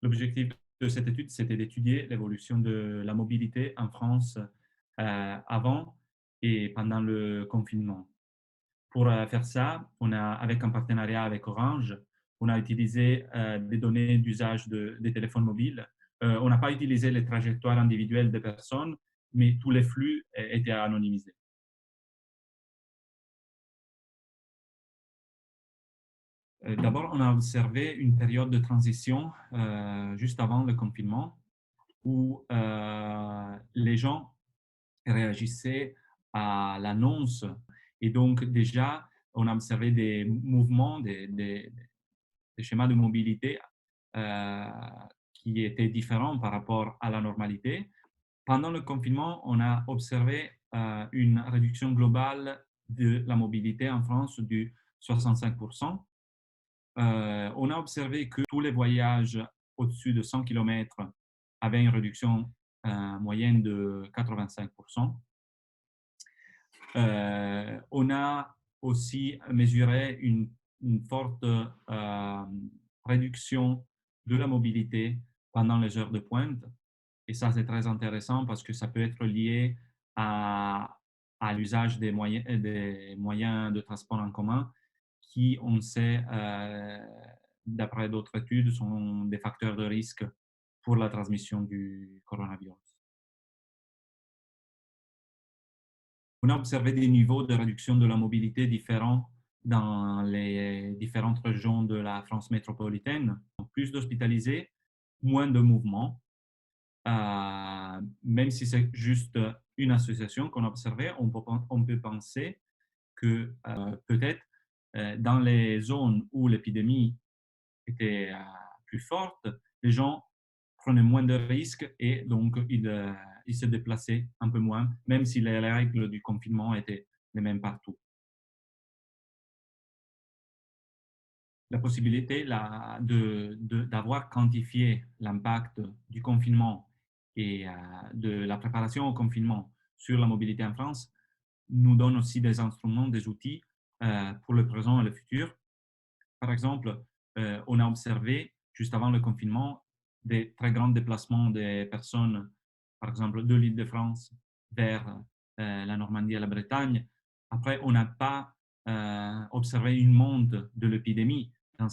L'objectif de cette étude, c'était d'étudier l'évolution de la mobilité en France avant et pendant le confinement. Pour faire ça, avec un partenariat avec Orange, on a utilisé des données d'usage des téléphones mobiles. On n'a pas utilisé les trajectoires individuelles des personnes, mais tous les flux étaient anonymisés. D'abord, on a observé une période de transition juste avant le confinement où les gens réagissaient à l'annonce. Et donc, déjà, on a observé des mouvements, des schémas de mobilité euh, qui étaient différents par rapport à la normalité. Pendant le confinement, on a observé une réduction globale de la mobilité en France du 65%. On a observé que tous les voyages au-dessus de 100 km avaient une réduction moyenne de 85%. On a aussi mesuré une forte réduction de la mobilité pendant les heures de pointe. Et ça, c'est très intéressant parce que ça peut être lié à l'usage des moyens de transport en commun qui, on sait, d'après d'autres études, sont des facteurs de risque pour la transmission du coronavirus. On a observé des niveaux de réduction de la mobilité différents dans les différentes régions de la France métropolitaine. Plus d'hospitalisés, moins de mouvements. Même si c'est juste une association qu'on a observée, on peut penser que peut-être dans les zones où l'épidémie était plus forte, les gens prenaient moins de risques et donc ils se déplaçaient un peu moins, même si les règles du confinement étaient les mêmes partout. La possibilité là, d'avoir quantifié l'impact du confinement et de la préparation au confinement sur la mobilité en France nous donne aussi des instruments, des outils pour le présent et le futur. Par exemple, on a observé juste avant le confinement des très grands déplacements des personnes, par exemple de l'île de France vers la Normandie et la Bretagne. Après, on n'a pas observé une montée de l'épidémie dans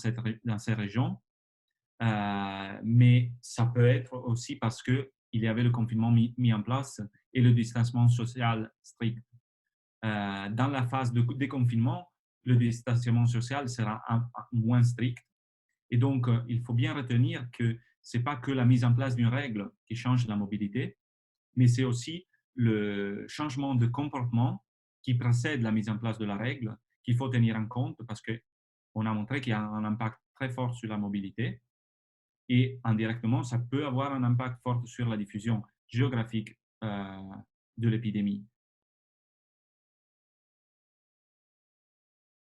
ces régions, mais ça peut être aussi parce qu'il y avait le confinement mis en place et le distanciement social strict. Dans la phase de déconfinement, le distanciement social sera moins strict. Et donc, il faut bien retenir que ce n'est pas que la mise en place d'une règle qui change la mobilité, mais c'est aussi le changement de comportement qui précède la mise en place de la règle qu'il faut tenir en compte parce qu'on a montré qu'il y a un impact très fort sur la mobilité et indirectement, ça peut avoir un impact fort sur la diffusion géographique de l'épidémie.